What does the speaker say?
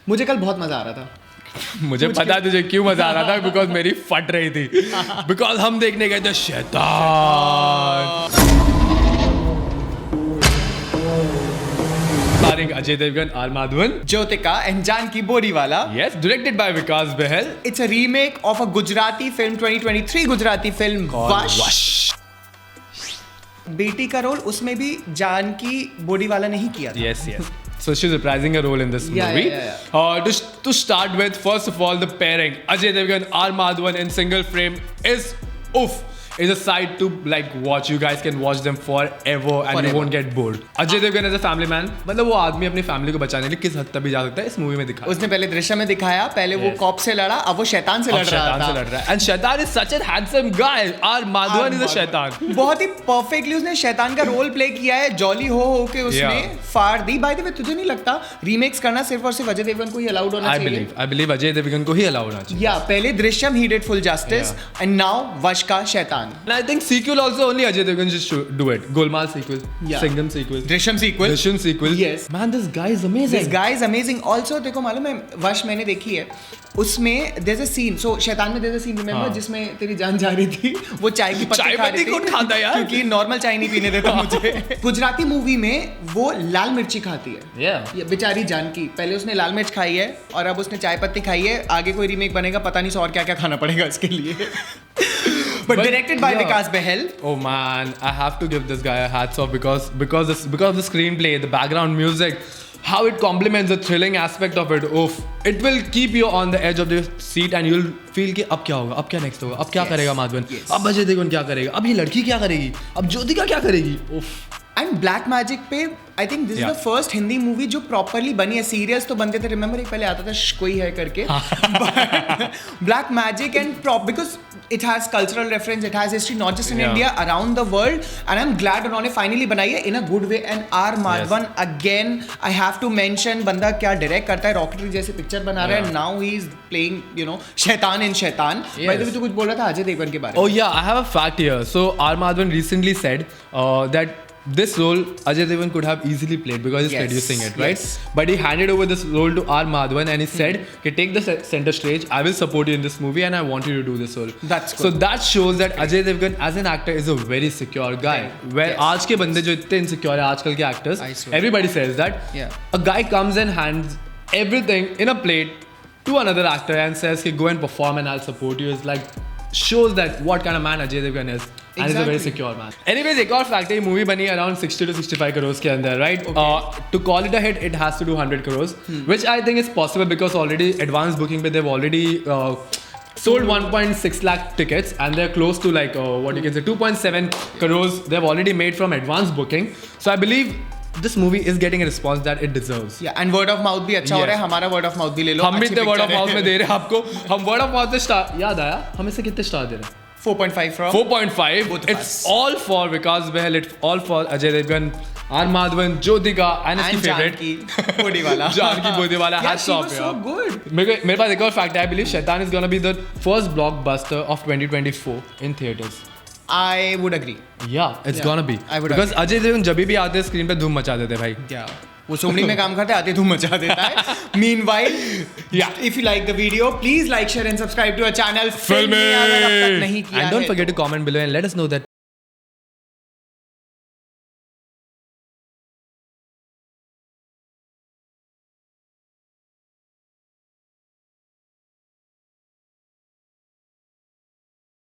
मुझे कल बहुत मजा आ रहा था। मुझे पता तुझे क्यों मजा आ रहा था, बिकॉज मेरी फट रही थी, बिकॉज हम देखने गए थे शैतान, starring Ajay Devgan, R. Madhavan, Jyothika and Janki Boriwala. yes, directed by Vikas Behel. It's a remake of a Gujarati film, 2023 Gujarati film वश। बेटी का रोल उसमें भी जानकी बोरीवाला ने ही किया था। Yes. So she's reprising a role in this movie. Yeah. To start with, first of all, the pairing Ajay Devgan, R. Madhavan in single frame is oof. Is a sight to like watch. You guys can watch them forever and you won't get bored. Ajay Devgan is a family man. मतलब वो आदमी अपनी family को बचाने के लिए किस हद तक भी जा सकता है, इस मूवी में दिखाया। उसने पहले दृश्य में दिखाया, पहले वो कॉप से लड़ा, अब वो शैतान से लड़ रहा था। And शैतान is such a handsome guy. R. Madhavan is a शैतान। बहुत ही परफेक्टली उसने शैतान का रोल प्ले किया है, जॉली हो के उसने फाड़ दी। बाय द वे तुझे नहीं लगता रीमेक्स करना सिर्फ और सिर्फ अजय देवगन को ही अलाउड होना चाहिए? I believe अजय देवगन को ही अलाउड होना चाहिए। या पहले Drishyam he did full justice and now वश का शैतान। And I think sequel also only Ajay Devgan should do it. Golmaal sequel, Singham sequel, Drishyam sequel. Yes. Man, this guy is amazing. This guy is amazing. Also देखो मालूम है, वश मैंने देखी है, उसमें there's a scene, so शैतान में there's a scene remember जिसमें तेरी जान जा रही थी, वो चाय की पत्ती खा रही थी, कौन खाता है यार? क्योंकि नॉर्मल चाय नहीं पीने देता मुझे। गुजराती मूवी में वो लाल मिर्ची खाती है। ये बेचारी जानकी, पहले उसने लाल मिर्च खाई है और अब उसने चाय पत्ती खाई है। आगे कोई रीमेक बनेगा, पता नहीं और क्या क्या खाना पड़ेगा इसके लिए। But directed by Vikas Behel. Oh man, I have to give this guy a hats off because the screenplay, the background music, how it complements the thrilling aspect of it. Oof, it will keep you on the edge of the seat and you'll feel कि अब क्या होगा, अब क्या next होगा, अब क्या करेगा माधवन, अब अजय देवगन क्या करेगा, अब ये लड़की क्या करेगी, अब ज्योतिका क्या करेगी. Oof. एंड ब्लैक मैजिक पे I think this is the first Hindi movie जो प्रॉपरली बनी है। सीरियल्स तो बनते थे, रिमेंबर एक पहले आता था कोई है करके, black magic and because it has cultural reference, it has history not just in India, around the world, and I am glad उन्होंने फाइनली बनाई है in a good way. And R Madhavan again I have to mention, बंदा क्या direct करता है, rocketry जैसे picture बना रहा है, now he is playing you know शैतान इन शैतान। बाय द वे तू कुछ बोल रहा था अजय देवगन के बारे में? Oh yeah, I have a fact here. So R Madhavan recently said that this role Ajay Devgan could have easily played because he's producing it, right? Yes. But he handed over this role to R Madhavan and he said, "Okay, take the center stage. I will support you in this movie and I want you to do this role." That's good. So that shows that Ajay Devgan as an actor is a very secure guy. Where आज के बंदे जो इतने insecure है, आजकल के actors, everybody says that a guy comes and hands everything in a plate to another actor and says, "Okay, go and perform and I'll support you." It's like shows that what kind of man Ajay Devgan is. And he's a very secure man. Anyways, एक और fact है, movie बनी around 60 to 65 crores के अंदर, right? To call it a hit, it has to do 100 crores, which I think is possible because already advanced booking पे they've already sold 1.6 lakh tickets and they're close to like what you can say 2.7 crores they've already made from advanced booking. So I believe this movie is getting a response that it deserves. Yeah, and word of mouth भी अच्छा हो रहा है, हमारा word of mouth भी ले लो। हम भी इतने word of mouth में दे रहे हैं आपको, हम word of mouth से स्टार, याद आया हम इसे कितने स्टार दे रहे हैं? 4.5 from 4.5. It's all for Vikas Behel, it's all for Ajay Devgan, R Madhavan, Jyotika and इसकी favorite Janaki Bodiwala. Janaki Bodiwala, hats off so good. मेरे पास एक और fact है, I believe शैतान is gonna be the first blockbuster of 2024 in theaters. I would agree. Yeah, it's gonna be. I would because Ajay Devgan जब भी आते हैं स्क्रीन पे धूम मचा देते भाई. Yeah. वो सोमनी में काम करते आते धूम मचा देता है। Meanwhile, if you like the video, please like, share and subscribe to our channel Filmy. अगर अब तक नहीं किया है। And don't forget to comment below and let us know that